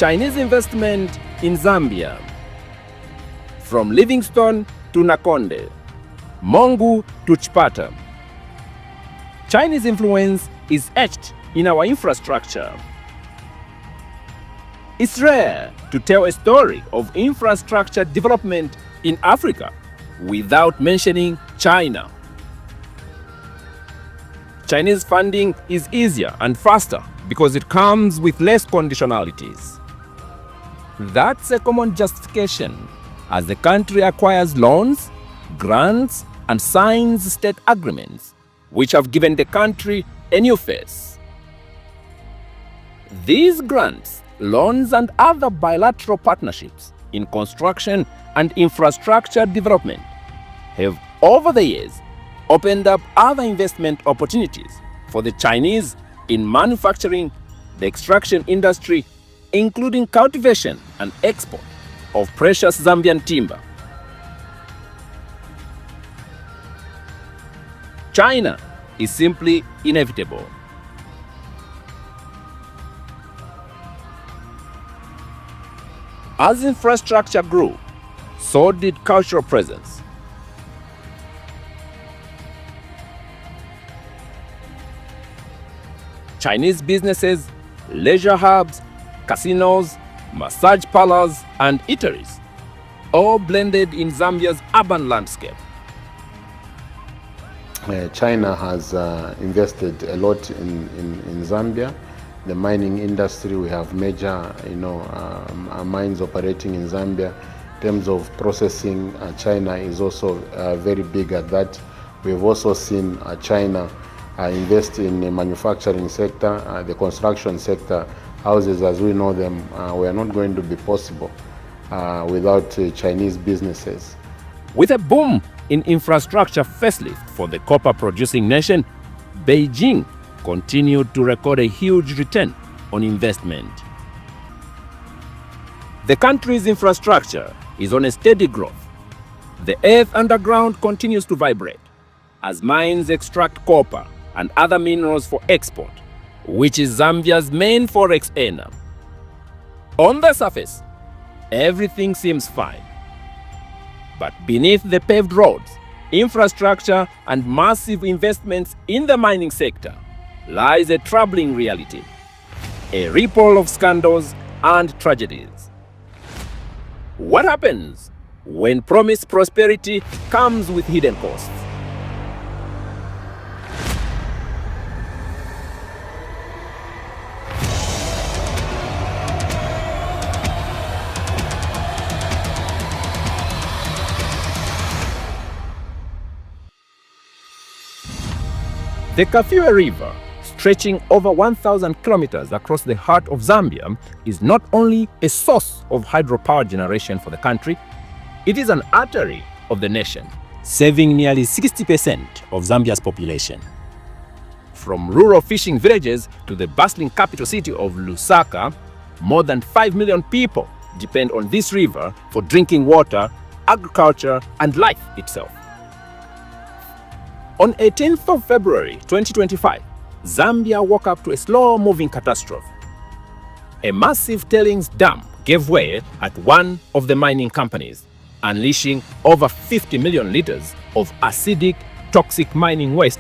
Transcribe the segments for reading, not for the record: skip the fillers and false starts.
Chinese investment in Zambia. From Livingstone to Nakonde, Mongu to Chipata, Chinese influence is etched in our infrastructure. It's rare to tell a story of infrastructure development in Africa without mentioning China. Chinese funding is easier and faster because it comes with less conditionalities. That's a common justification as the country acquires loans, grants, and signs state agreements, which have given the country a new face. These grants, loans, and other bilateral partnerships in construction and infrastructure development have, over the years, opened up other investment opportunities for the Chinese in manufacturing, the extraction industry, including cultivation and export of precious Zambian timber. China is simply inevitable. As infrastructure grew, so did cultural presence. Chinese businesses, leisure hubs, casinos, massage parlors, and eateries, all blended in Zambia's urban landscape. China has invested a lot in Zambia. The mining industry, we have major mines operating in Zambia. In terms of processing, China is also very big at that. We've also seen China invest in the manufacturing sector, the construction sector. Houses as we know them were not going to be possible without Chinese businesses. With a boom in infrastructure facelift for the copper-producing nation, Beijing continued to record a huge return on investment. The country's infrastructure is on a steady growth. The earth underground continues to vibrate as mines extract copper and other minerals for export, which is Zambia's main forex earner. On the surface, everything seems fine. But beneath the paved roads, infrastructure, and massive investments in the mining sector lies a troubling reality, a ripple of scandals and tragedies. What happens when promised prosperity comes with hidden costs? The Kafue River, stretching over 1,000 kilometers across the heart of Zambia, is not only a source of hydropower generation for the country, it is an artery of the nation, serving nearly 60% of Zambia's population. From rural fishing villages to the bustling capital city of Lusaka, more than 5 million people depend on this river for drinking water, agriculture, and life itself. On 18th of February 2025, Zambia woke up to a slow-moving catastrophe. A massive tailings dam gave way at one of the mining companies, unleashing over 50 million liters of acidic, toxic mining waste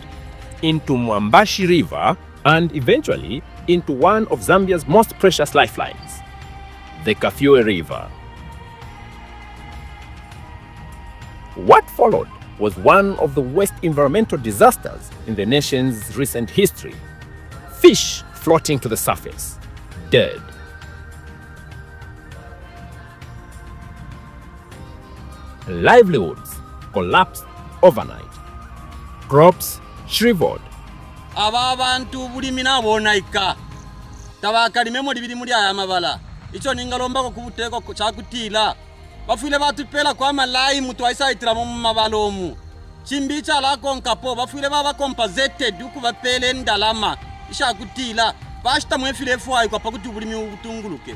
into Mwambashi River and eventually into one of Zambia's most precious lifelines, the Kafue River. What followed was one of the worst environmental disasters in the nation's recent history. Fish floating to the surface, dead. Livelihoods collapsed overnight. Crops shriveled. Aba bantu bulimi nabona ika tabakalime libiri muri aya mabala ico ningalomba ko kubuteko cyakutila bafule batupela kwa malai mutu aisaitira mu mabalomu chimbicha la konkapo bafule baba compensated uku bapele ndalama ishakutila bashita mwefile fwa kwa pakuti bulimi ubutunguluke.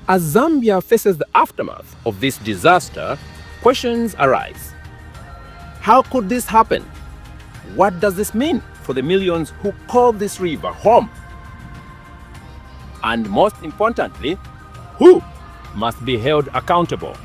As Zambia faces the aftermath of this disaster, questions arise. How could this happen? What does this mean for the millions who call this river home? And most importantly, who must be held accountable?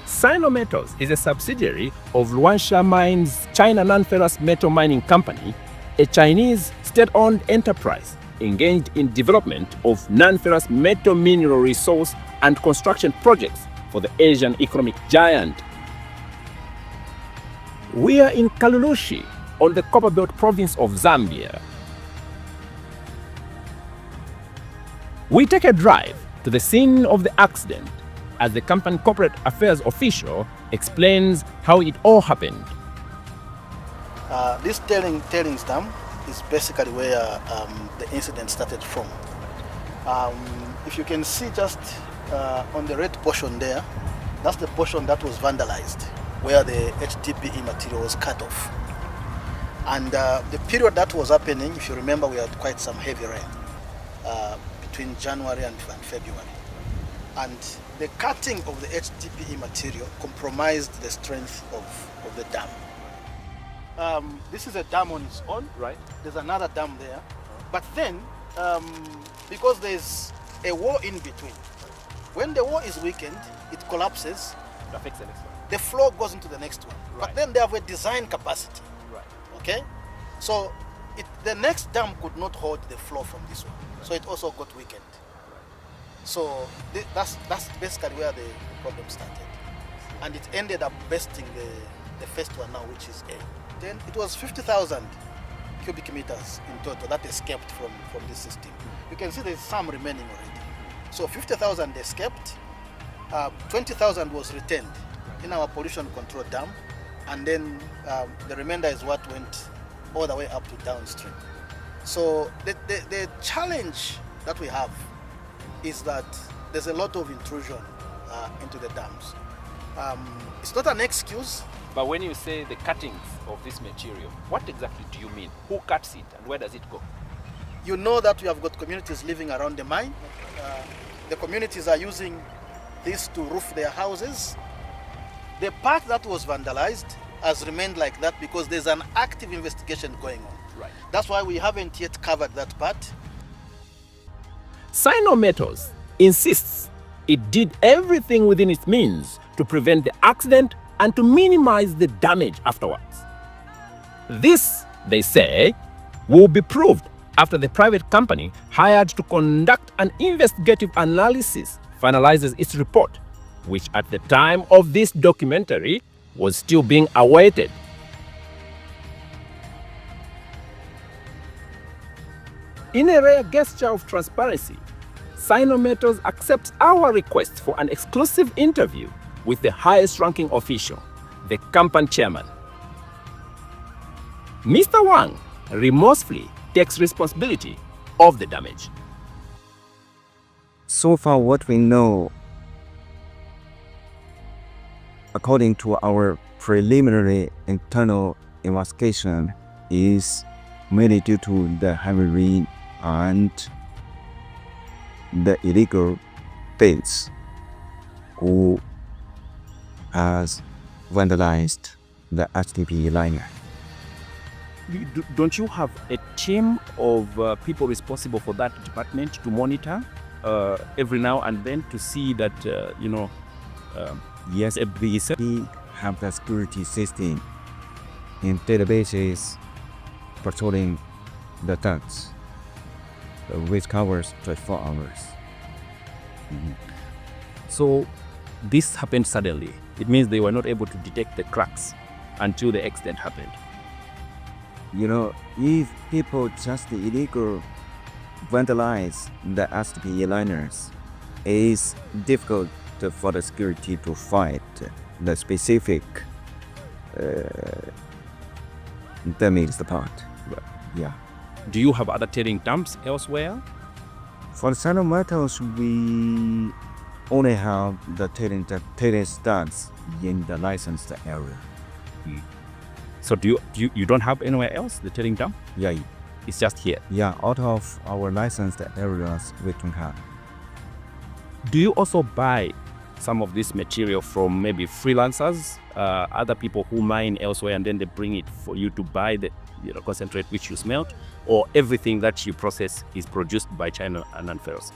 Sino-Metals is a subsidiary of Luansha Mines China Non-Ferrous Metal Mining Company, a Chinese state-owned enterprise engaged in development of non-ferrous metal mineral resource and construction projects for the Asian economic giant. We are in Kalulushi, on the Copperbelt province of Zambia. We take a drive to the scene of the accident as the company corporate affairs official explains how it all happened. This tailings dam is basically where the incident started from. If you can see just on the red portion there, that's the portion that was vandalized, where the HDPE material was cut off. And the period that was happening, if you remember, we had quite some heavy rain between January and February. And the cutting of the HDPE material compromised the strength of the dam. This is a dam on its own, right? There's another dam there. But then, because there's a wall in between, when the wall is weakened, it collapses. It affects the next one. The flow goes into the next one. Right. But then they have a design capacity. Right. Okay? So the next dam could not hold the flow from this one. So it also got weakened. So that's basically where the problem started. And it ended up besting the first one now, which is A. Then it was 50,000 cubic meters in total that escaped from this system. You can see there's some remaining already. So 50,000 escaped, 20,000 was retained in our pollution control dam, and then the remainder is what went all the way up to downstream. So the challenge that we have is that there's a lot of intrusion into the dams. It's not an excuse. But when you say the cuttings of this material, what exactly do you mean? Who cuts it and where does it go? You know that we have got communities living around the mine. The communities are using this to roof their houses. The part that was vandalized has remained like that because there's an active investigation going on. Right. That's why we haven't yet covered that part. Sino-Metals insists it did everything within its means to prevent the accident and to minimize the damage afterwards. This, they say, will be proved after the private company hired to conduct an investigative analysis finalizes its report, which at the time of this documentary was still being awaited. In a rare gesture of transparency, Sino-Metals accepts our request for an exclusive interview with the highest-ranking official, the company chairman. Mr. Wang remorsefully takes responsibility of the damage. So far, what we know, according to our preliminary internal investigation, is mainly due to the heavy rain and the illegal bids who has vandalized the HDPE liner. Don't you have a team of people responsible for that department to monitor every now and then to see that, Yes, we have the security system in databases patrolling the tanks, which covers 24 hours. So this happened suddenly. It means they were not able to detect the cracks until the accident happened. If people just illegal vandalize the HDPE liners, it's difficult for the security to fight the specific damaged part. But, yeah. Do you have other tailing dams elsewhere? For Sino-Metals, we only have the tailing stands in the licensed area. So you don't have anywhere else, the tailing dam? Yeah, It's just here. yeah. Out of our licensed areas, we don't have. Do you also buy some of this material from maybe freelancers, other people who mine elsewhere, and then they bring it for you to buy the concentrate which you smelt, or everything that you process is produced by China and non-ferrous?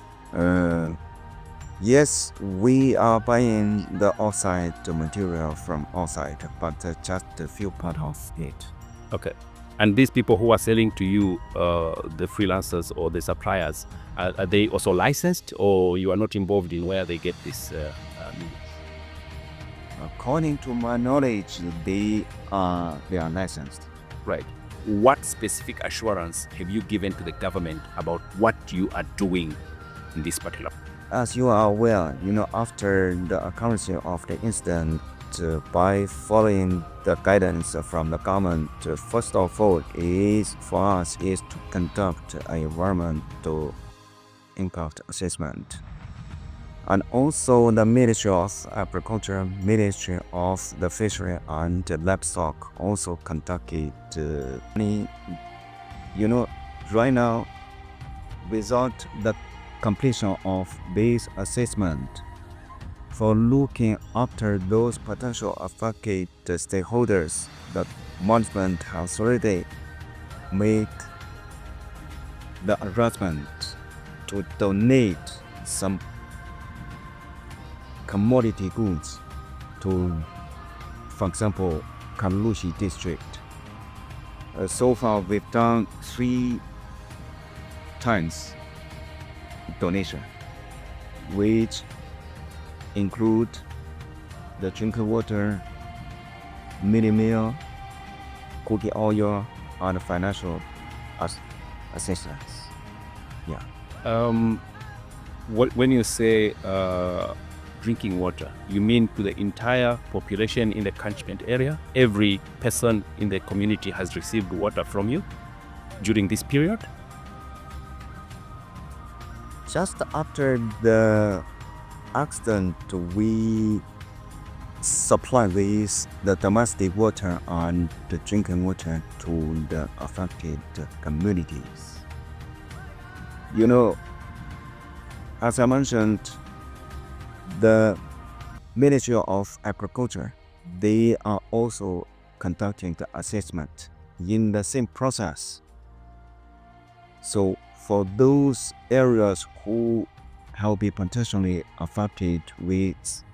Yes, we are buying the outside material from outside, but just a few part of it. Okay. And these people who are selling to you, the freelancers or the suppliers, are they also licensed, or you are not involved in where they get this? According to my knowledge, they are licensed. Right. What specific assurance have you given to the government about what you are doing in this particular? As you are aware, after the occurrence of the incident, by following the guidance from the government, first of all, for us is to conduct an environmental impact assessment. And also the Ministry of Agriculture, Ministry of the Fishery and Livestock also conducted, right now, without the completion of this assessment, for looking after those potential affected stakeholders, the management has already made the arrangement to donate some commodity goods to, for example, Kamlushi district. So far, we've done 3 times donation, which include the drinking water, mini meal, cooking oil, and financial assistance. Yeah. When you say drinking water, you mean to the entire population in the catchment area? Every person in the community has received water from you during this period? Just after the accident, we supply with the domestic water and the drinking water to the affected communities. As I mentioned, the Ministry of Agriculture, they are also conducting the assessment in the same process. So for those areas who have been potentially affected with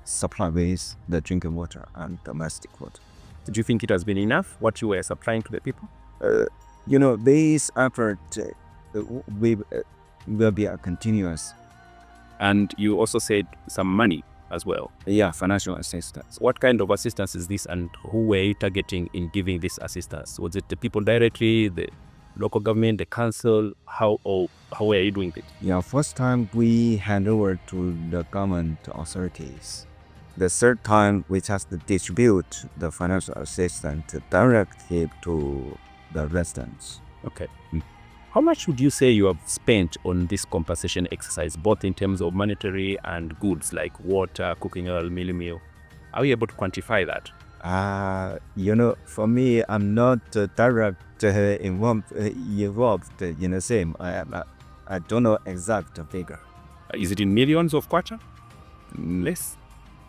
supply with the drinking water and domestic water. Do you think it has been enough, what you were supplying to the people? This effort will be a continuous. And you also said some money as well. Yeah, financial assistance. What kind of assistance is this, and who were you targeting in giving this assistance? Was it the people directly, the local government, the council? How were you doing it? Yeah, first time we hand over to the government authorities. The third time we just distribute the financial assistance directly to the residents. Okay. How much would you say you have spent on this compensation exercise, both in terms of monetary and goods like water, cooking oil, meal? Are you able to quantify that? For me, I'm not direct involved in the same. I don't know exact figure. Is it in millions of kwacha? Less?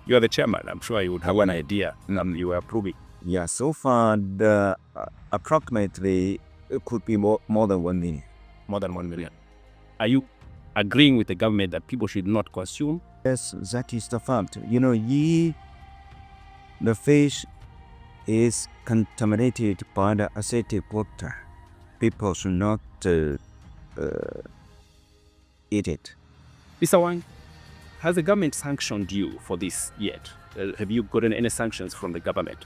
You are the chairman. I'm sure you would have an idea. You are approving. Yeah, so far, the approximately it could be more than 1 million. More than 1 million. Are you agreeing with the government that people should not consume? Yes, that is the fact. The fish is contaminated by the acidic water. People should not eat it. Mr. Wang, has the government sanctioned you for this yet? Have you gotten any sanctions from the government?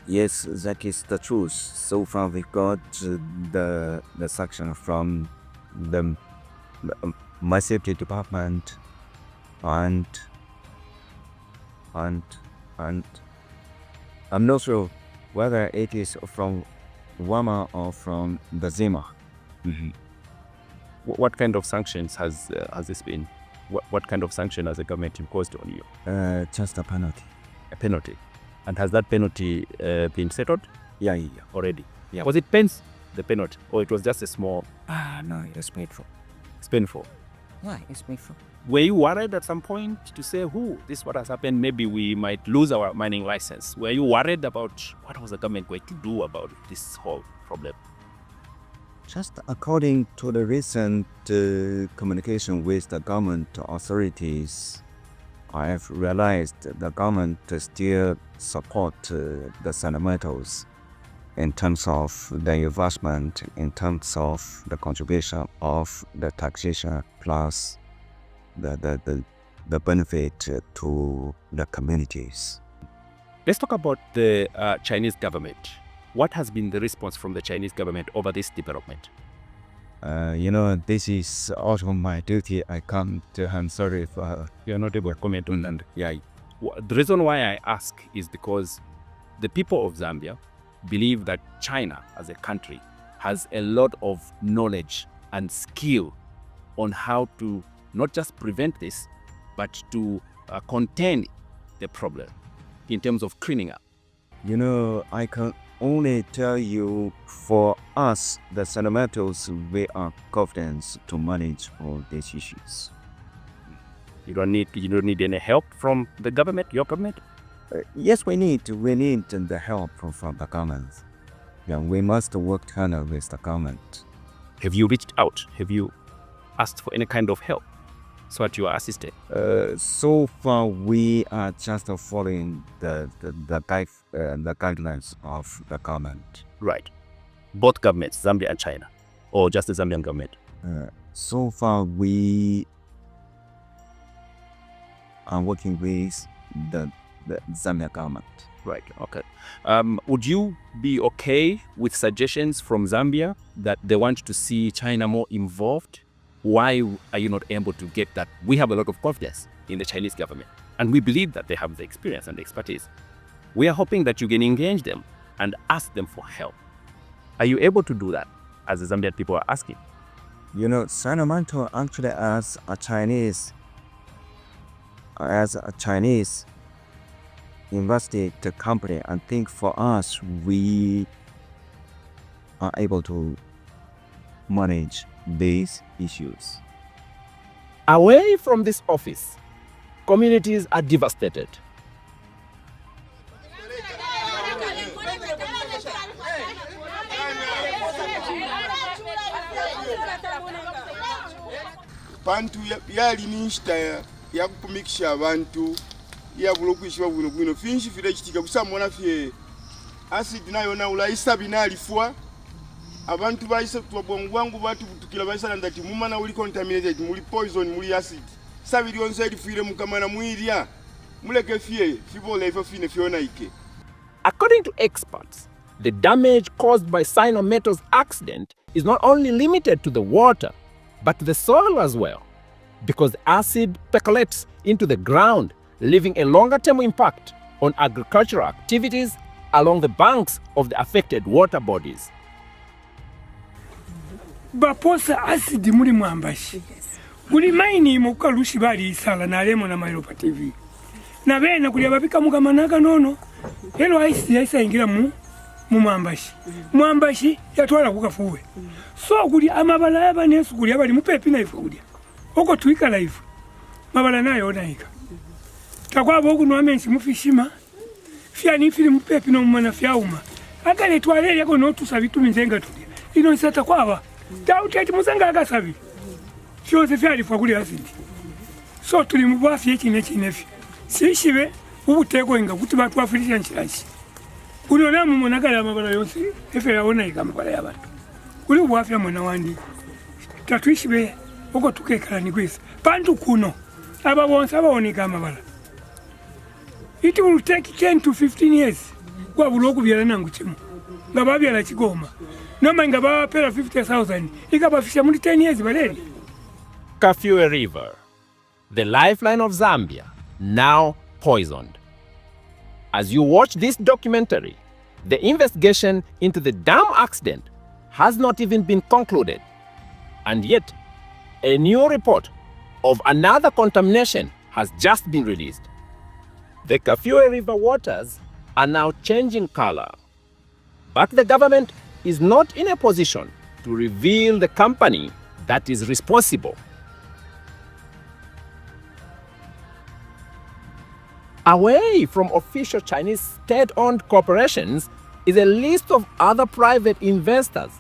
Yes, that is the truth. So far, we got the sanction from the my safety department and I'm not sure whether it is from WAMA or from the ZIMA. Mm-hmm. What kind of sanctions has this been? What kind of sanction has the government imposed on you? Just a penalty. A penalty. And has that penalty been settled? Yeah. Already? Yeah. Was it pence, the penalty, or it was just a small? No, it's painful. It's painful. Why? It's painful. Were you worried at some point to say, this is what has happened, maybe we might lose our mining license? Were you worried about what was the government going to do about this whole problem? Just according to the recent communication with the government authorities, I have realized the government still support the Sand Metals in terms of the investment, in terms of the contribution of the taxation plus the benefit to the communities. Let's talk about the Chinese government. What has been the response from the Chinese government over this development? This is also my duty. I can't. I'm sorry if you're not able to comment on that. Yeah. The reason why I ask is because the people of Zambia believe that China as a country has a lot of knowledge and skill on how to not just prevent this, but to contain the problem in terms of cleaning up. I can only tell you, for us, the Sand Metals, we are confident to manage all these issues. You don't need any help from the government, your government? Yes, we need the help from the government. Yeah, we must work together with the government. Have you reached out? Have you asked for any kind of help so that you are assisted? So far, we are just following the guidelines of the government. Right. Both governments, Zambia and China, or just the Zambian government? So far, we are working with the Zambia government. Right, okay. Would you be okay with suggestions from Zambia that they want to see China more involved? Why are you not able to get that? We have a lot of confidence in the Chinese government, and we believe that they have the experience and the expertise. We are hoping that you can engage them and ask them for help. Are you able to do that, as the Zambian people are asking? Sand Metals actually as a Chinese invested company, I think for us, we are able to manage these issues. Away from this office, communities are devastated. Bantu yalinishita yakupumikisha abantu yabula okwishiwa bwino finshi fire kitika kusamona fye acid nayo na ulaisa binalifwa abantu baisa twabongo bwangu batu butukira baisa ndati mumana uli contaminated muli poison muli acid sabiri onse elifire mukamana mwirya muleke fye fibole ifo fine fiona ike. According to experts, the damage caused by Sand Metals accident is not only limited to the water, but to the soil as well, because acid percolates into the ground, leaving a longer-term impact on agricultural activities along the banks of the affected water bodies. Baposa acid muri mwambashi. Kuli maini muka lushi bali isala na lemo na Mairopa TV. Na bena kuli abapika mukamanaga nono. Helo aisa ingira mu mwambashi. Mwambashi yatwala kukafuwe. So kuli amabala yaba nesu kuli abali mupepi na ifu kuli. Oko tuika live. Mabala nayo onaika. Takwa boku nwamensi mufishima. Fia ni fili mupepi no mwana fyauma. Aga letwale yako no tusabitu minzenga tuli. Ino isata kwaba. Tauteti muzanga agasabi. Fyose fyalifwa kuli asidi. So tuli mubwafi ekinefi. Sishibe ubuteko inga kuti batu afirisha nchilashi. Uliona mumonagala amabala yonsi efe yaona ikamabala y'abantu. Uli ubwafi ya mwana wandi. Tatuishibe oko tukekala ni kwisa. Pantu kuno aba bonsa baonika amabala. It will take 10 to 15 years kwa buloku byala nangu chimu. Nga babyala chigoma. Noma nga bapera 50,000 ikabafisha muri 10 years baleli. Kafue River, the lifeline of Zambia, now poisoned. As you watch this documentary, the investigation into the dam accident has not even been concluded. And yet, a new report of another contamination has just been released. The Kafue River waters are now changing color. But the government is not in a position to reveal the company that is responsible. Away from official Chinese state-owned corporations is a list of other private investors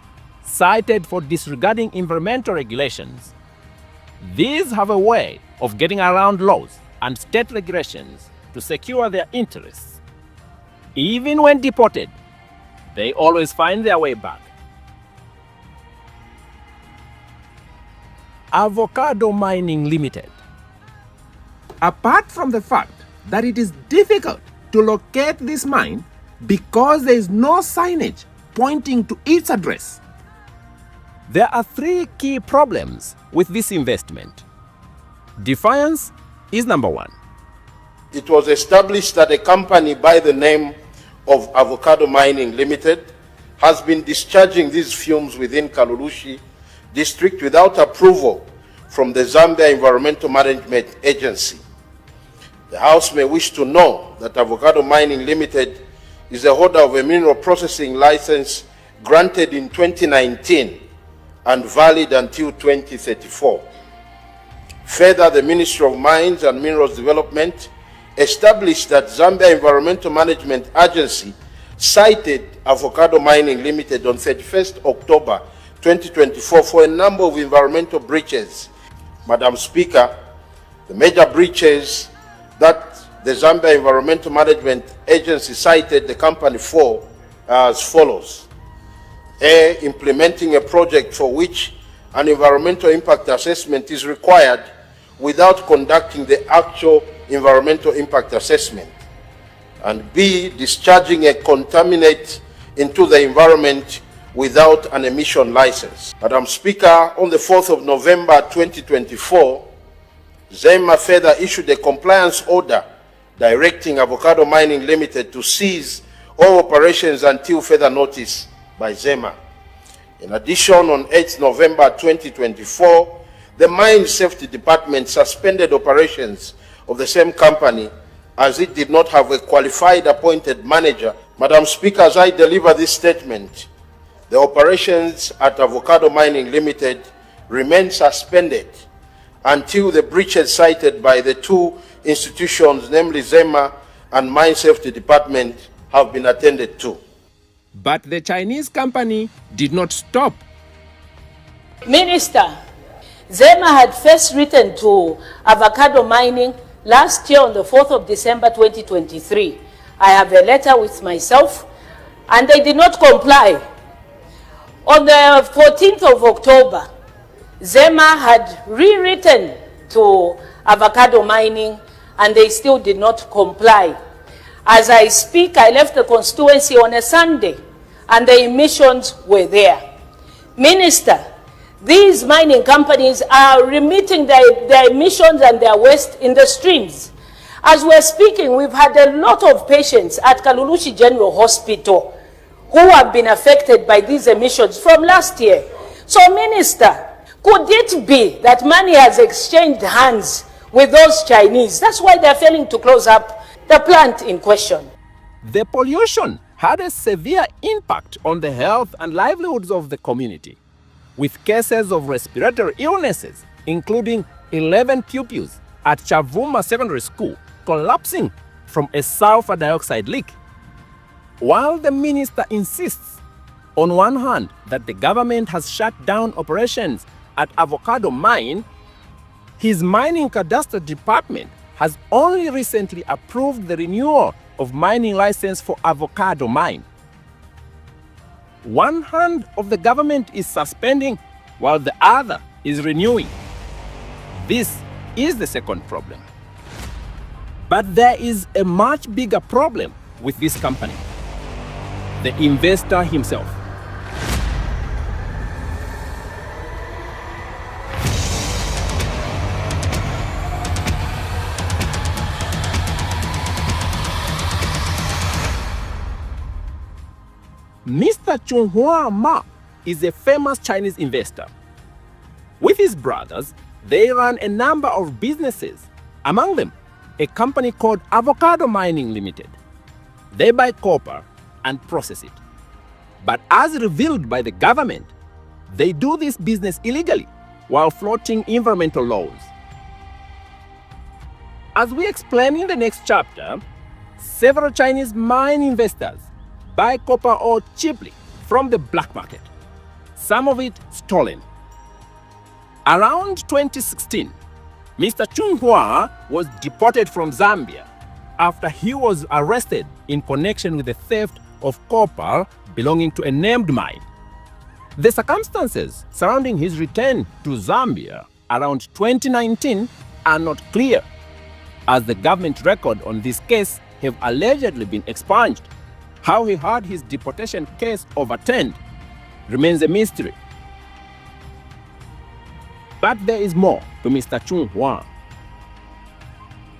cited for disregarding environmental regulations. These have a way of getting around laws and state regulations to secure their interests. Even when deported, they always find their way back. Avocado Mining Limited. Apart from the fact that it is difficult to locate this mine because there is no signage pointing to its address, there are three key problems with this investment. Defiance is number one. It was established that a company by the name of Avocado Mining Limited has been discharging these fumes within Kalulushi district without approval from the Zambia Environmental Management Agency. The House may wish to know that Avocado Mining Limited is a holder of a mineral processing license granted in 2019 and valid until 2034. Further, the Ministry of Mines and Minerals Development established that Zambia Environmental Management Agency cited Avocado Mining Limited on 31st October 2024 for a number of environmental breaches. Madam Speaker, the major breaches that the Zambia Environmental Management Agency cited the company for are as follows. A, implementing a project for which an environmental impact assessment is required without conducting the actual environmental impact assessment. And B, discharging a contaminant into the environment without an emission license. Madam Speaker, on the 4th of November 2024, ZEMA further issued a compliance order directing Avocado Mining Limited to cease all operations until further notice by ZEMA. In addition, on 8th November 2024, the Mine Safety Department suspended operations of the same company as it did not have a qualified appointed manager. Madam Speaker, as I deliver this statement, the operations at Avocado Mining Limited remain suspended until the breaches cited by the two institutions, namely ZEMA and Mine Safety Department, have been attended to. But the Chinese company did not stop. Minister, ZEMA had first written to Avocado Mining last year on the 4th of December 2023. I have a letter with myself, and they did not comply. On the 14th of October, ZEMA had rewritten to Avocado Mining, and they still did not comply. As I speak, I left the constituency on a Sunday, and the emissions were there. Minister, these mining companies are remitting their emissions and their waste in the streams. As we're speaking, we've had a lot of patients at Kalulushi General Hospital who have been affected by these emissions from last year. So, Minister, could it be that money has exchanged hands with those Chinese? That's why they're failing to close up the plant in question. The pollution had a severe impact on the health and livelihoods of the community, with cases of respiratory illnesses, including 11 pupils at Chavuma Secondary School collapsing from a sulfur dioxide leak. While the minister insists, on one hand, that the government has shut down operations at Avocado Mine, his mining cadastre department has only recently approved the renewal of mining license for Avocado Mine. One hand of the government is suspending while the other is renewing. This is the second problem. But there is a much bigger problem with this company: the investor himself. Mr. Chunghua Ma is a famous Chinese investor. With his brothers, they run a number of businesses, among them a company called Avocado Mining Limited. They buy copper and process it. But as revealed by the government, they do this business illegally while flouting environmental laws. As we explain in the next chapter, several Chinese mine investors buy copper ore cheaply from the black market, some of it stolen. Around 2016, Mr. Chung Hua was deported from Zambia after he was arrested in connection with the theft of copper belonging to a named mine. The circumstances surrounding his return to Zambia around 2019 are not clear, as the government record on this case have allegedly been expunged. How he had his deportation case overturned remains a mystery. But there is more to Mr. Chung Hua.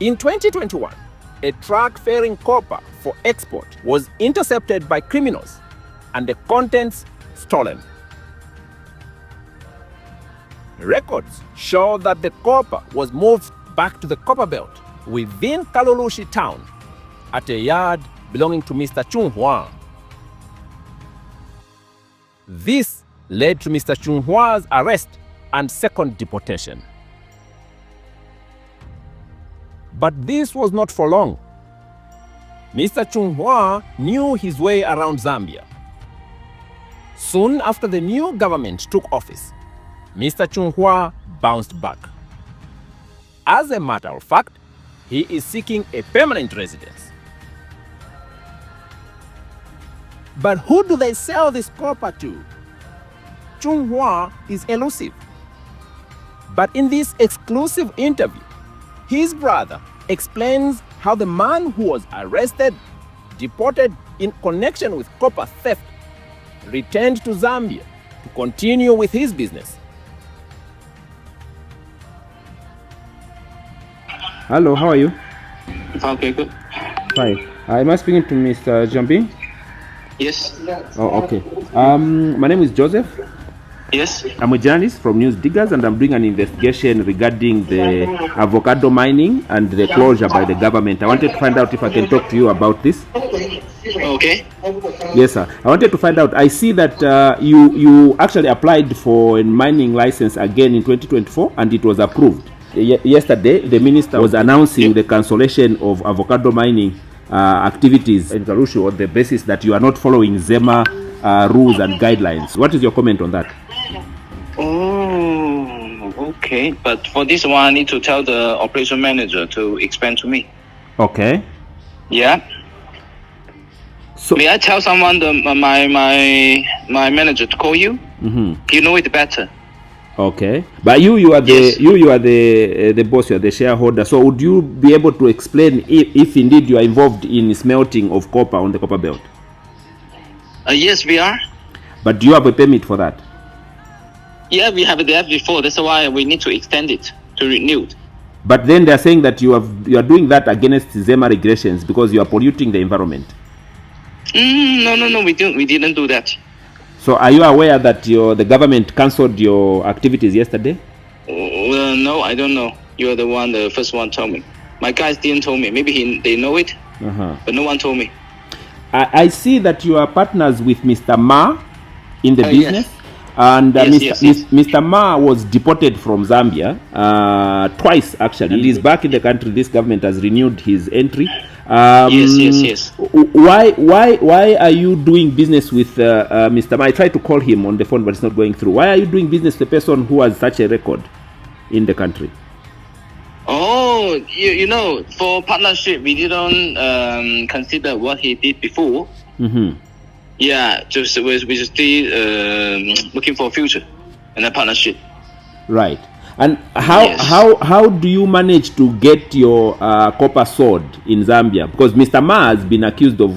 In 2021, a truck ferrying copper for export was intercepted by criminals and the contents stolen. Records show that the copper was moved back to the copper belt within Kalulushi town at a yard belonging to Mr. Chung Hua. This led to Mr. Chung Hua's arrest and second deportation. But this was not for long. Mr. Chung Hua knew his way around Zambia. Soon after the new government took office, Mr. Chung Hua bounced back. As a matter of fact, he is seeking a permanent residence. But who do they sell this copper to? Chung Hua is elusive. But in this exclusive interview, his brother explains how the man who was arrested, deported in connection with copper theft, returned to Zambia to continue with his business. Hello, how are you? Okay, good. Fine. Am I speaking to Mr. Jambing? Yes. Oh, okay. My name is Joseph. Yes. I'm a journalist from News Diggers, and I'm doing an investigation regarding the avocado mining and the closure by the government. I wanted to find out if I can talk to you about this. Okay. Yes, sir. I wanted to find out. I see that you actually applied for a mining license again in 2024, and it was approved. Yesterday, the minister was announcing the cancellation of avocado mining activities in Kalulushi on the basis that you are not following ZEMA rules and guidelines. What is your comment on that? Oh, okay. But for this one, I need to tell the operation manager to explain to me. Okay. Yeah. So may I tell someone my manager to call you? Mm-hmm. You know it better. Okay, but you are the Yes. you are the boss, you are the shareholder. So would you be able to explain if indeed you are involved in smelting of copper on the copper belt? Yes, we are. But do you have a permit for that? Yeah, we have that before. That's why we need to extend it to renewed. But then they are saying that you are doing that against ZEMA regulations because you are polluting the environment. No, we didn't do that. So are you aware that the government cancelled your activities yesterday? Well, no, I don't know. You are the first one told me. My guys didn't tell me. Maybe they know it, but no one told me. I see that you are partners with Mr. Ma in the business. Yes. And Yes. Mr. Ma was deported from Zambia twice, actually. And he's back in the country. This government has renewed his entry. Yes. Why are you doing business with Mr. Ma? I tried to call him on the phone, but it's not going through. Why are you doing business with a person who has such a record in the country? Oh, you know, for partnership, we didn't consider what he did before. Mm-hmm. Yeah, we just still looking for a future in a partnership. Right. And how do you manage to get your copper sold in Zambia? Because Mr. Ma has been accused of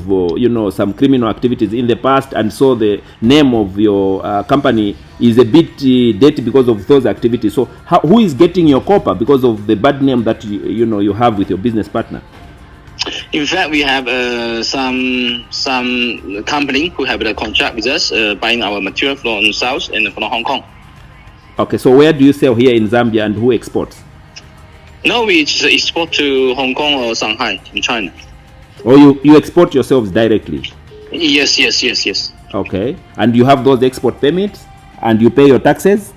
some criminal activities in the past, and so the name of your company is a bit dirty because of those activities. So who is getting your copper because of the bad name that you have with your business partner? In fact, we have some company who have a contract with us buying our material from South and from Hong Kong. Okay, so where do you sell here in Zambia, and who exports? No, we just export to Hong Kong or Shanghai in China. Or you export yourselves directly? Yes. Okay, and you have those export permits, and you pay your taxes?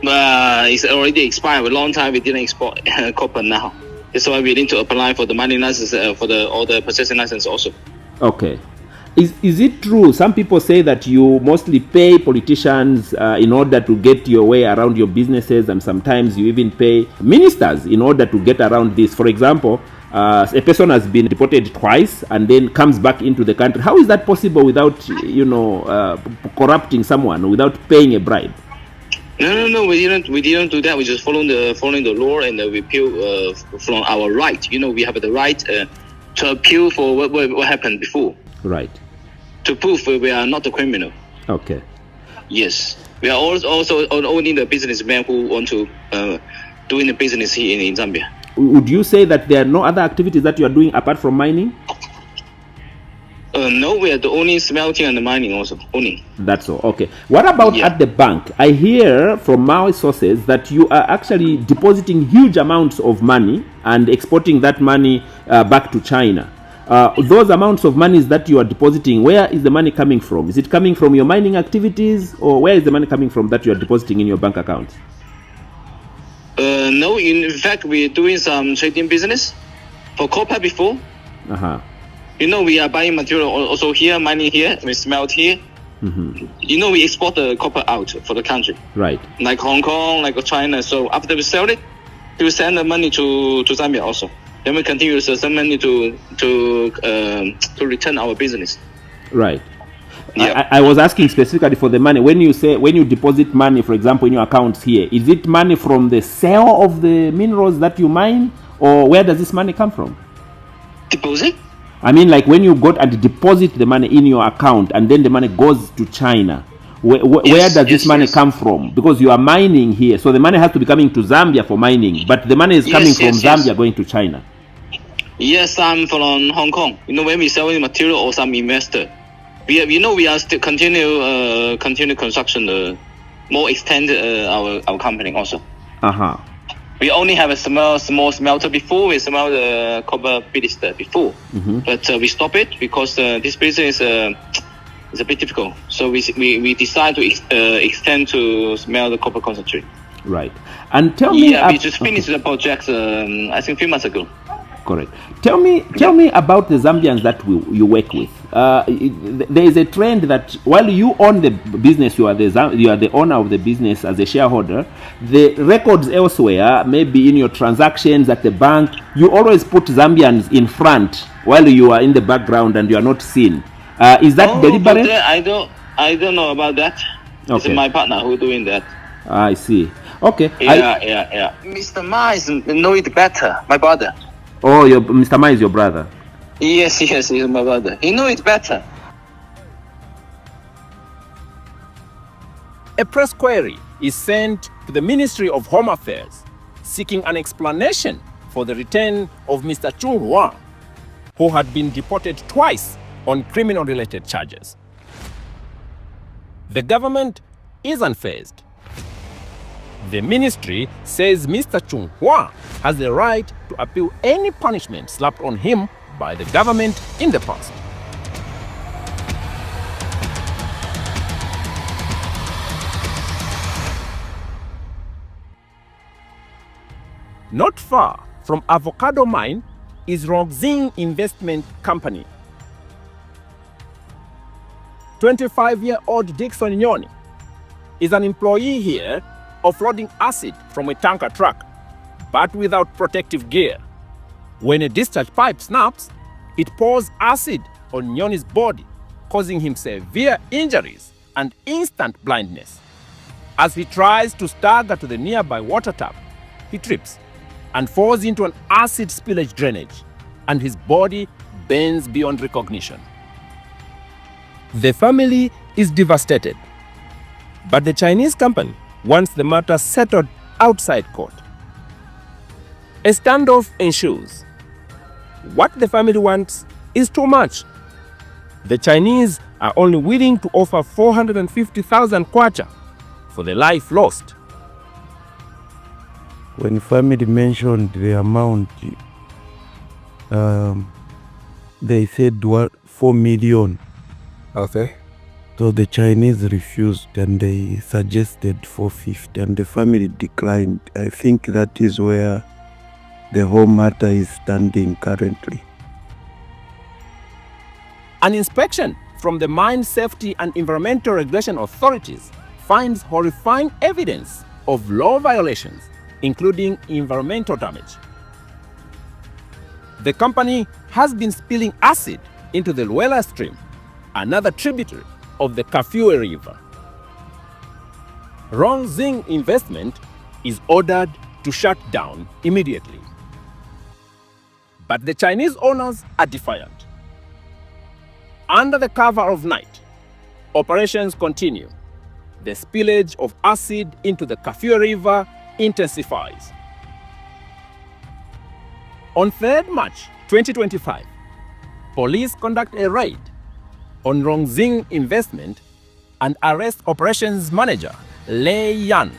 It's already expired. A long time we didn't export copper now. That's why we need to apply for the mining license, for all the processing license also. Okay. Is it true? Some people say that you mostly pay politicians in order to get your way around your businesses, and sometimes you even pay ministers in order to get around this. For example, a person has been deported twice and then comes back into the country. How is that possible without, corrupting someone, without paying a bribe? No, we didn't do that. We just following the law, and we appeal from our right. We have the right to appeal for what happened before. Right. To prove we are not a criminal. Okay. Yes. We are also only the businessmen who want to doing the business here in Zambia. Would you say that there are no other activities that you are doing apart from mining? No, we are the only smelting and the mining also. Only. That's all. Okay. What about at the bank? I hear from my sources that you are actually depositing huge amounts of money and exporting that money back to China. Those amounts of money that you are depositing, where is the money coming from? Is it coming from your mining activities, or where is the money coming from that you are depositing in your bank account? No, in fact, we're doing some trading business for copper before. Uh-huh. We are buying material also here, mining here, we smelt here. Mm-hmm. We export the copper out for the country. Right. Like Hong Kong, like China. So after we sell it, we send the money to Zambia also. Then we continue to send money to return our business. Right. Yeah. I was asking specifically for the money. When you deposit money, for example, in your accounts here, is it money from the sale of the minerals that you mine, or where does this money come from? Deposit? I mean, like when you got and deposit the money in your account and then the money goes to China, where does this money come from? Because you are mining here, so the money has to be coming to Zambia for mining, but the money is coming from Zambia going to China. Yes, I'm from Hong Kong. When we selling material or some investor, we are still continue construction, more extend our company also. Uh-huh. We only have a small smelter before. We smell the copper blister before, but we stop it because this business is a bit difficult. So we decide to extend to smell the copper concentrate. Right. And tell me, we just finished the project. I think a few months ago. Correct. Tell me about the Zambians that you work with. There is a trend that while you own the business, you are the owner of the business as a shareholder. The records elsewhere, maybe in your transactions at the bank, you always put Zambians in front while you are in the background and you are not seen. Is that deliberate? I don't know about that. It's my partner who doing that. I see. Okay. Yeah. Mr. Ma know it better. My brother. Oh, Mr. Ma is your brother? Yes, he's my brother. He knows it better. A press query is sent to the Ministry of Home Affairs seeking an explanation for the return of Mr. Chung Hua, who had been deported twice on criminal-related charges. The government is unfazed. The ministry says Mr. Chung Hua has the right to appeal any punishment slapped on him by the government in the past. Not far from Avocado Mine is Rongxing Investment Company. 25-year-old Dixon Nyoni is an employee here offloading acid from a tanker truck, but without protective gear. When a discharge pipe snaps, it pours acid on Nyoni's body, causing him severe injuries and instant blindness. As he tries to stagger to the nearby water tap, he trips and falls into an acid spillage drainage, and his body bends beyond recognition. The family is devastated, but the Chinese company wants the matter settled outside court. A standoff ensues. What the family wants is too much. The Chinese are only willing to offer 450,000 kwacha for the life lost. When family mentioned the amount, they said 4 million. Okay. So the Chinese refused and they suggested 450 and the family declined. I think that is where the whole matter is standing currently. An inspection from the Mine Safety and Environmental Regulation Authorities finds horrifying evidence of law violations, including environmental damage. The company has been spilling acid into the Luela stream, another tributary of the Kafue River. Rongxing Investment is ordered to shut down immediately. But the Chinese owners are defiant. Under the cover of night, operations continue. The spillage of acid into the Kafue River intensifies. On 3rd March 2025, police conduct a raid on Rongxing Investment and arrest operations manager Lei Yan.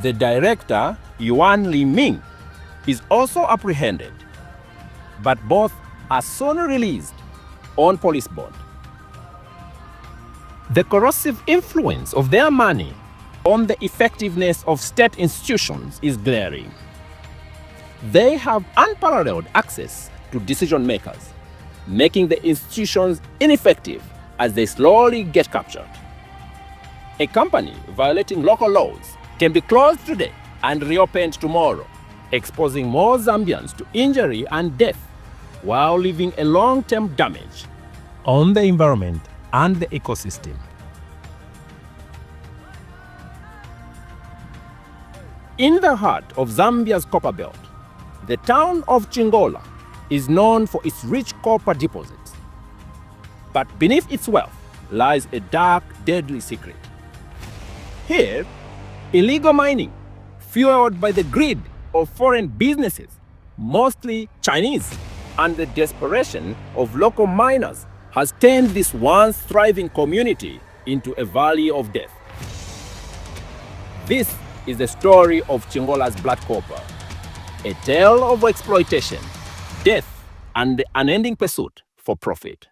The director, Yuan Li Ming, is also apprehended, but both are soon released on police bond. The corrosive influence of their money on the effectiveness of state institutions is glaring. They have unparalleled access to decision makers, making the institutions ineffective as they slowly get captured. A company violating local laws can be closed today and reopened tomorrow, exposing more Zambians to injury and death while leaving a long-term damage on the environment and the ecosystem. In the heart of Zambia's copper belt, the town of Chingola is known for its rich copper deposits. But beneath its wealth lies a dark, deadly secret. Here, illegal mining, fueled by the greed of foreign businesses, mostly Chinese, and the desperation of local miners, has turned this once thriving community into a valley of death. This is the story of Chingola's Black Copper, a tale of exploitation, death, and the unending pursuit for profit.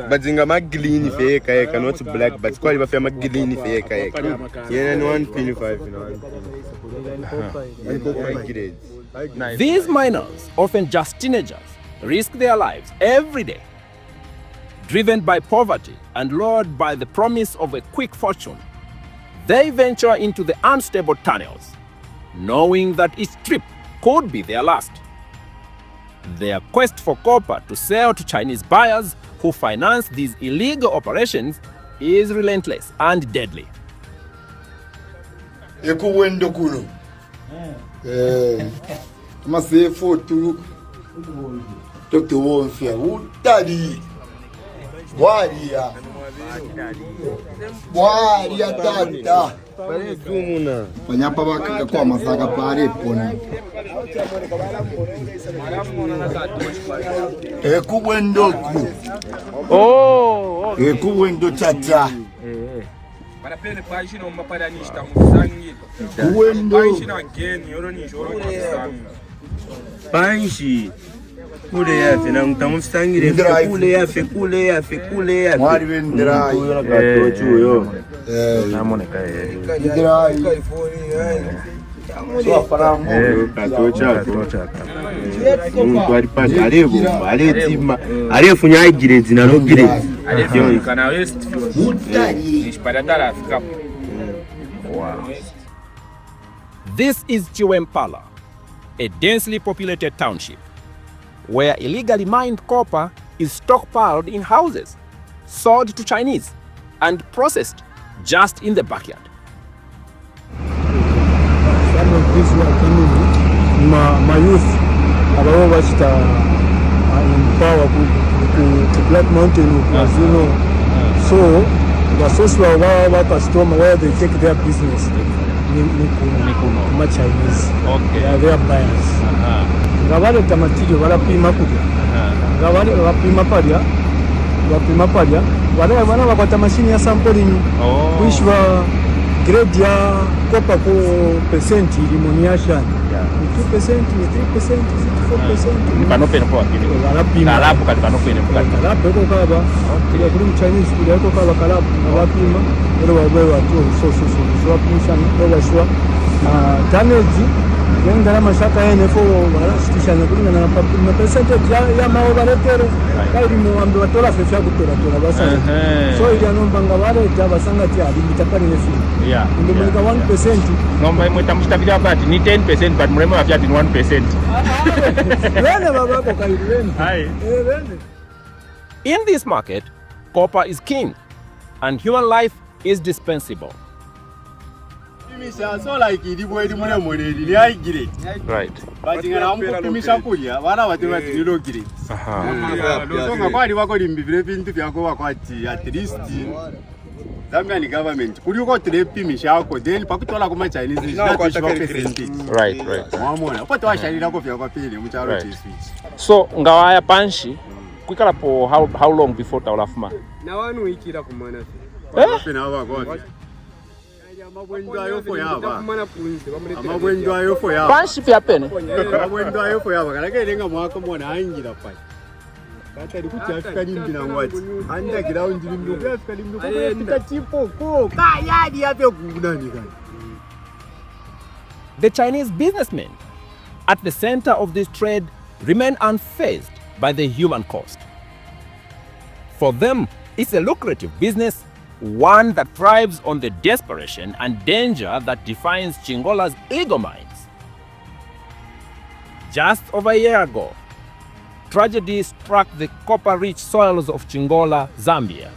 Badzinga maglini feka eka, not black, but quite a maglini feka eka. Yeah, 125. These miners, often just teenagers, risk their lives every day. Driven by poverty and lured by the promise of a quick fortune, they venture into the unstable tunnels, knowing that each trip could be their last. Their quest for copper to sell to Chinese buyers who finance these illegal operations is relentless and deadly. Ekuwendo kuno. Masefu tu. Dr. Wonfia, Daddy. Waria tata. Panyapa baka kwa masaka pare pona. Ekuwendo ku. Oh. Ekuwendo tata. Parapene paishi no mapadanista musangi. Kuwendo. Paishi no again yoro ni joro kwa Paishi. Kule yafe na mtamustangire kule yafe mwari bendrai gatochu yo namoneka ndrai so faramu gatocha muntu ari pa arebo aretima arefunya igirezi na rogirezi arefyo kana west nishipadatara afika. Wow. This is Chiwempala, a densely populated township where illegally mined copper is stockpiled in houses, sold to Chinese, and processed just in the backyard. Some of these who are coming, my youth, about what in power to Black Mountain, as you know. So, the social customer where they take their business, Chinese. Okay. They are their buyers. Gavale tamatiri barapima kudya. Gavale bapima palya. Wale bana bakwata machine ya sampling. Kuishwa grade ya copper ko percent elimination. 2%, 3%, 54%. Ni panopen kwa kile. Kalapu kali panopen mukati. Kalapu eko kaba. Kile kuli mu Chinese kule eko kaba kalapu nabapima ero babwewa tu so wapimisha ndo washwa. Damage yengala mashaka yene fo barashitishana kulingana na percentage ya mawo baletero kali mu ambe batola fefa kutora basa. So ili anomba ngabale jabasanga ti ali bitakari nefi. Yeah. Ndio mulika 1%. Nomba imwe mushtabira bati ni 10% but muremo afyati ni 1%. Wene babako kali wene. Hai. In this market, copper is king and human life is dispensable. So like it boy mure moredi ni aigire. Right. But ngana mkupimisha kulia bana watu batilo gire. So ngabali bako limbivire bintu byako bakwati at least Zambian government kuri uko tulepimisha yako then pakutola kuma Chinese is not percentage. Right. Mwamona uko twashalira ko byako pili mucharo switch. So ngawaya panshi kwikala po how long before taulafuma? Na wanu ikira kumana. Pena wako. Amabwenjwa yofo yaba. Panshi fya pene. Amabwenjwa yofo yaba kalake lenga mwaka mwana aingira pai. Kata dikuti Afrika limbina ngwati. Anda ground limbi Afrika limbi kwa chipo ko. Kayadi yape kunani kan. The Chinese businessmen at the center of this trade remain unfazed by the human cost. For them, it's a lucrative business, one that thrives on the desperation and danger that defines Chingola's illegal mines. Just over a year ago, tragedy struck the copper-rich soils of Chingola, Zambia.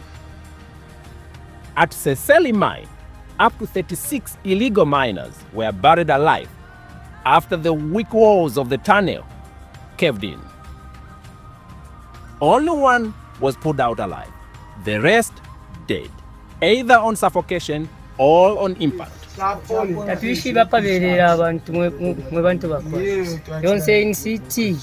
At Seseli mine, up to 36 illegal miners were buried alive after the weak walls of the tunnel caved in. Only one was pulled out alive, the rest dead, either on suffocation or on impact. Tatuishi bapa belera abantu mwe bantu bakwa. Yonse in city.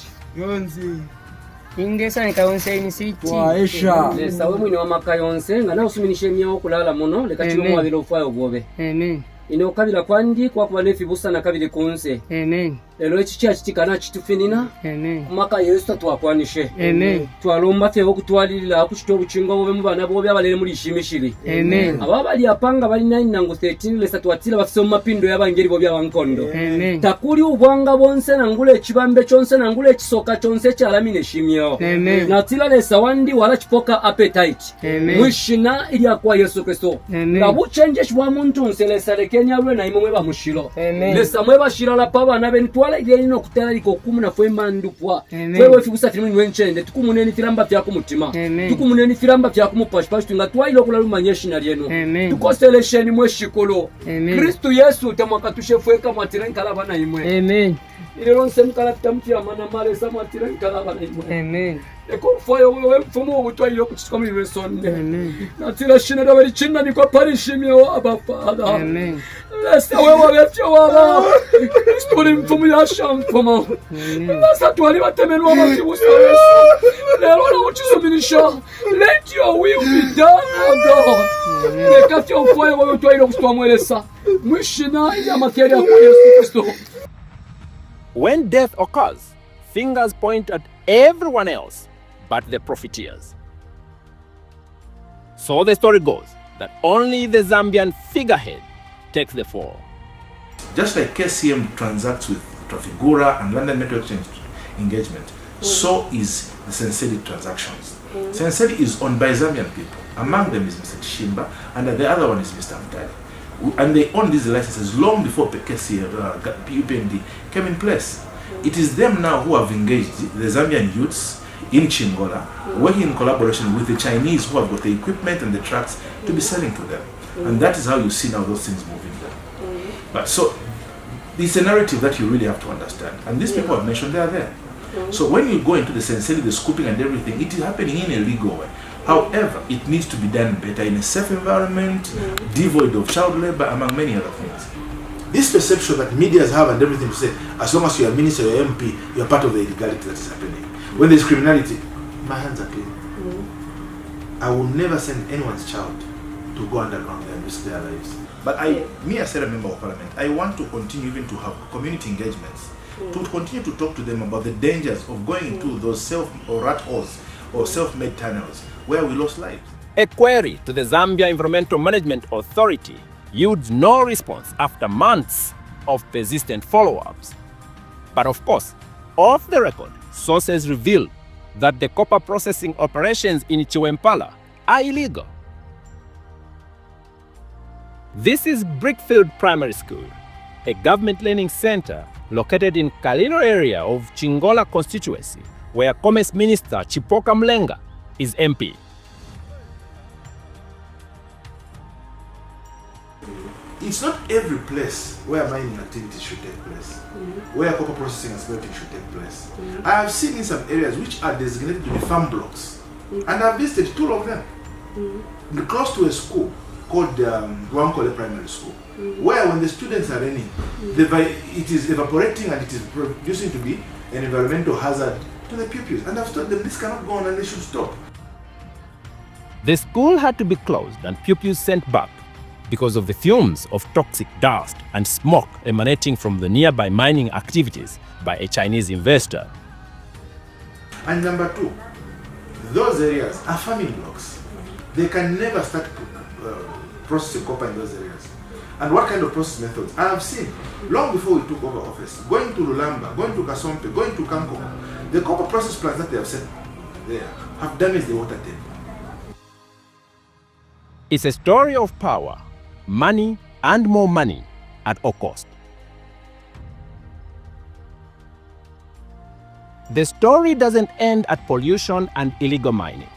Ingesa nikayonse in city. Waisha. Lesa we mwini wa makayonse nga na usuminishe miyao kulala muno leka chilo mwabilo ufayo bwobe. Amen. Ine ukabila kwandi kwa nefi busa na kabili kunse. Amen. Lelo echicha chitikana chitufinina. Amen. Maka Yesu twakwanishe. Amen. Twalomba febo kutwalilira kuchito buchinga bobe mubana bobe abalere muri shimishiri. Amen. Ababali apanga bali 9 nangu 13 lesa twatira bafise mu mapindo y'abangeri bobe abankondo. Amen. Takuli ubwanga bonse nangule ekibambe chonse nangule ekisoka chonse kyalamine shimyo. Amen. Natila lesa wandi wala chipoka appetite. Amen. Mwishina ili akwa Yesu Kristo. Ngabuchenje shwa muntu nselesa lekenya lwe na imwe bamushiro. Lesa mwe bashira la paba na ben twala ile no kutala liko 10 mandupwa. Wewe fibusa filmu nwenchende tukumuneni filamba fyako mutima. Tukumuneni filamba fyako mupashpash tunga twailo kulaluma nyeshina lyenu. Tukoselesheni mweshikolo. Kristo Yesu tamwakatushefueka mwatirenkala bana imwe. Amen. Ile ronse mkalafita mtia mana male sa mwatirenkala bana imwe. Amen. Eko foyo wewe mfumo ubutwailo kuchikoma iwe sonde. Natila shina da bari chinna niko parishimya wa abafada. Amen. Lesa wewe wefyo waba. Kristo ni mfumo ya shamfumo. Lesa tuwali batemenwa wakibusa Yesu. Lelo na uchizuminisha. Let your will be done, O God. Leka fyo foyo wewe utwailo kuchikoma mwelesa. Mwishina ya materia kwa Yesu Kristo. When death occurs, fingers point at everyone else but the profiteers. So the story goes that only the Zambian figurehead takes the fall. Just like KCM transacts with Trafigura and London Metal Exchange engagement, so is the Senseli transactions. Senseli is owned by Zambian people. Among them is Mr. Chimba, and the other one is Mr. Mtali. And they own these licenses long before PUPND came in place. It is them now who have engaged the Zambian youths in Chingola, working in collaboration with the Chinese who have got the equipment and the trucks to be selling to them. And that is how you see now those things moving there. But so, it's a narrative that you really have to understand. And these people have mentioned they are there. So when you go into the Senseli, the scooping and everything, it is happening in a legal way. However, it needs to be done better in a safe environment, devoid of child labor, among many other things. This perception that media have and everything to say, as long as you are minister or MP, you are part of the illegality that is happening. When there is criminality, my hands are clean. I will never send anyone's child to go underground and risk their lives. But me as a member of parliament, I want to continue even to have community engagements, to continue to talk to them about the dangers of going into those rat holes or self-made tunnels where we lost lives. A query to the Zambia Environmental Management Authority yields no response after months of persistent follow-ups. But of course, off the record, sources reveal that the copper processing operations in Chiwempala are illegal. This is Brickfield Primary School, a government learning center located in Kalino area of Chingola constituency, where Commerce Minister Chipoka Mlenga is MP. It's not every place where mining activities should take place, where copper processing and smelting should take place. I have seen in some areas which are designated to be farm blocks, and I've visited 2 of them, close to a school called Guankole Primary School, where when the students are raining, it is evaporating and it is producing to be an environmental hazard to the pupils. And I've told them this cannot go on and they should stop. The school had to be closed and pupils sent back because of the fumes of toxic dust and smoke emanating from the nearby mining activities by a Chinese investor. And number 2, those areas are farming blocks. They can never start processing copper in those areas. And what kind of process methods? I have seen, long before we took over office, going to Lulamba, going to Kasompe, going to Kanko, the copper process plants that they have set there have damaged the water table. It's a story of power, money, and more money at all cost. The story doesn't end at pollution and illegal mining.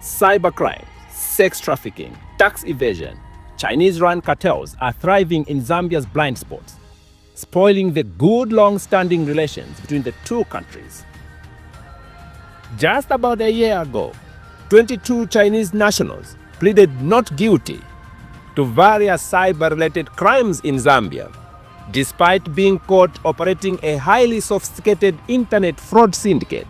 Cybercrime, sex trafficking, tax evasion, Chinese-run cartels are thriving in Zambia's blind spots, spoiling the good long-standing relations between the 2 countries. Just about a year ago, 22 Chinese nationals pleaded not guilty to various cyber-related crimes in Zambia, despite being caught operating a highly sophisticated internet fraud syndicate.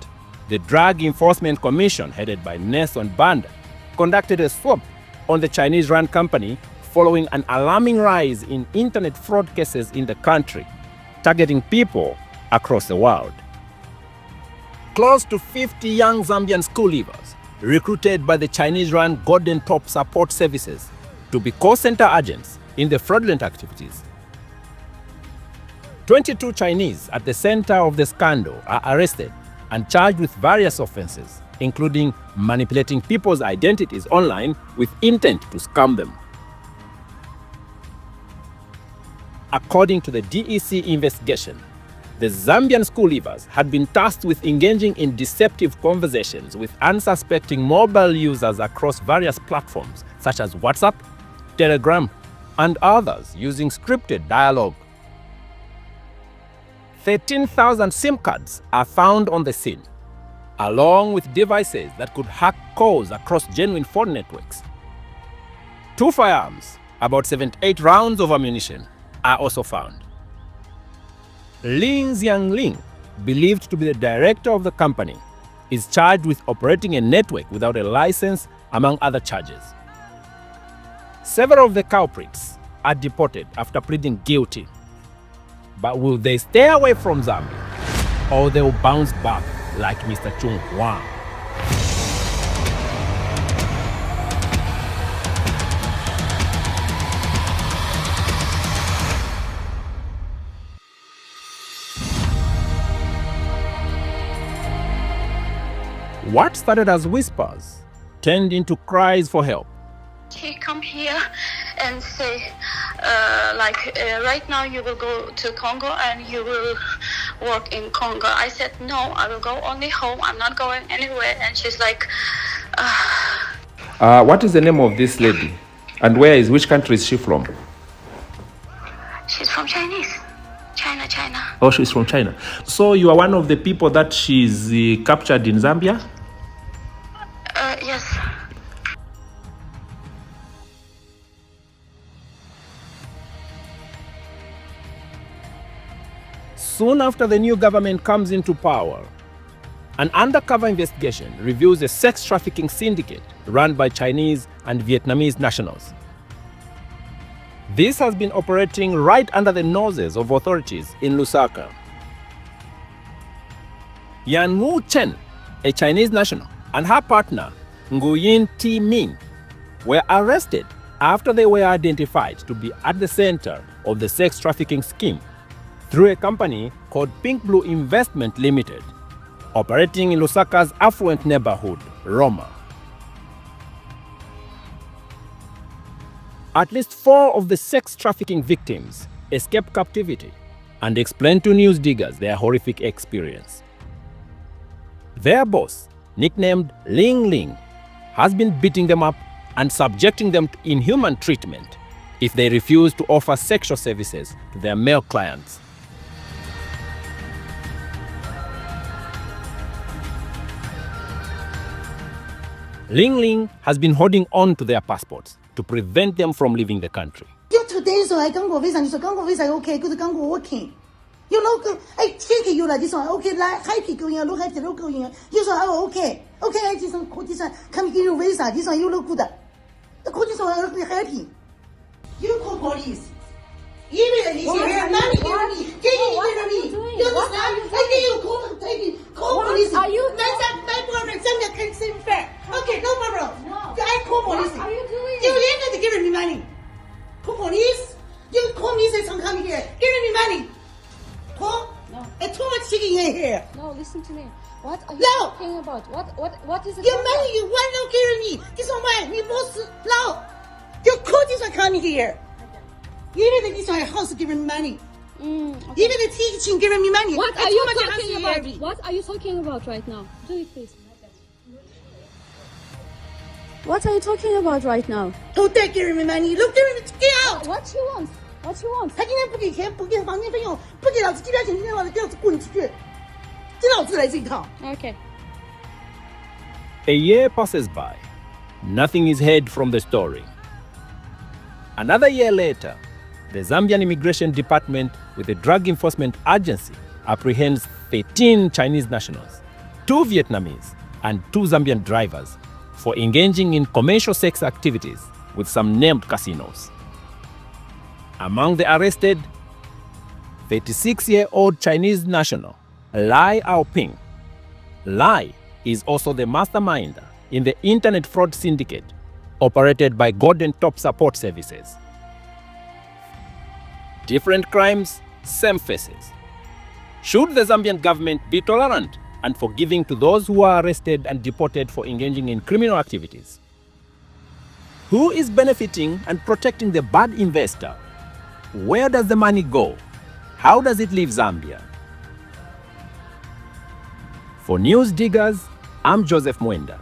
The Drug Enforcement Commission, headed by Nelson Banda, conducted a swap on the Chinese-run company following an alarming rise in internet fraud cases in the country, targeting people across the world. Close to 50 young Zambian school leavers, recruited by the Chinese-run Golden Top Support Services to be call center agents in the fraudulent activities. 22 Chinese at the center of the scandal are arrested and charged with various offenses, including manipulating people's identities online with intent to scam them. According to the DEC investigation, the Zambian school leavers had been tasked with engaging in deceptive conversations with unsuspecting mobile users across various platforms such as WhatsApp, Telegram, and others using scripted dialogue. 13,000 SIM cards are found on the scene, along with devices that could hack calls across genuine phone networks. 2 firearms, about 78 rounds of ammunition, are also found. Lin Xiangling, believed to be the director of the company, is charged with operating a network without a license, among other charges. Several of the culprits are deported after pleading guilty. But will they stay away from Zambia, or they will bounce back like Mr. Chung Huang? What started as whispers turned into cries for help. He come here and say, right now you will go to Congo and you will work in Congo. I said, no, I will go only home. I'm not going anywhere. And she's like, What is the name of this lady? And which country is she from? She's from Chinese. China. Oh, she's from China. So you are one of the people that she's captured in Zambia? Yes. Soon after the new government comes into power, an undercover investigation reveals a sex trafficking syndicate run by Chinese and Vietnamese nationals. This has been operating right under the noses of authorities in Lusaka. Yan Wu Chen, a Chinese national, and her partner, Nguyen Thi Minh, were arrested after they were identified to be at the center of the sex trafficking scheme through a company called Pink Blue Investment Limited, operating in Lusaka's affluent neighborhood, Roma. At least 4 of the sex trafficking victims escaped captivity and explained to news diggers their horrific experience. Their boss, nicknamed Ling Ling, has been beating them up and subjecting them to inhuman treatment if they refuse to offer sexual services to their male clients. Ling Ling has been holding on to their passports to prevent them from leaving the country. Today, so I can't go visa. So can't go visa. Okay, good. Can't go working. You know, I take you like this one. Okay, like happy going. Look happy. Look going. You say, oh, okay. Okay, I just this one. Come give you visa. This one you look good. The coach is happy. You call police. Immediately, money. You understand? I give you call police. Are you? That's my problem. Something can seem fair. Okay, no problem. No. I call police. What are you doing? You ain't giving me money. Call police. You call me. Say, come here. Giving me money. Talk. No. It's too much chicken in here. No, listen to me. What are you no. talking about? What is it? Your money. You want to give me? This one mine. We both no. Your coach is coming here. Even the teacher house giving me money. Okay. Even the teaching giving me money. What are you talking about? What are you talking about right now? Do it, please. What are you talking about right now? Don't take giving me money. Look, get out. What you want? What you want? 他今天不给钱，不给房间费用，不给老子机票钱，今天老子给老子滚出去！真老子来这一套。Okay. A year passes by. Nothing is heard from the story. Another year later, the Zambian Immigration Department with the Drug Enforcement Agency apprehends 13 Chinese nationals, 2 Vietnamese, and 2 Zambian drivers for engaging in commercial sex activities with some named casinos. Among the arrested, 36-year-old Chinese national Lai Aoping. Lai is also the mastermind in the internet fraud syndicate operated by Golden Top Support Services. Different crimes, same faces. Should the Zambian government be tolerant and forgiving to those who are arrested and deported for engaging in criminal activities? Who is benefiting and protecting the bad investor? Where does the money go? How does it leave Zambia? For News Diggers, I'm Joseph Mwenda.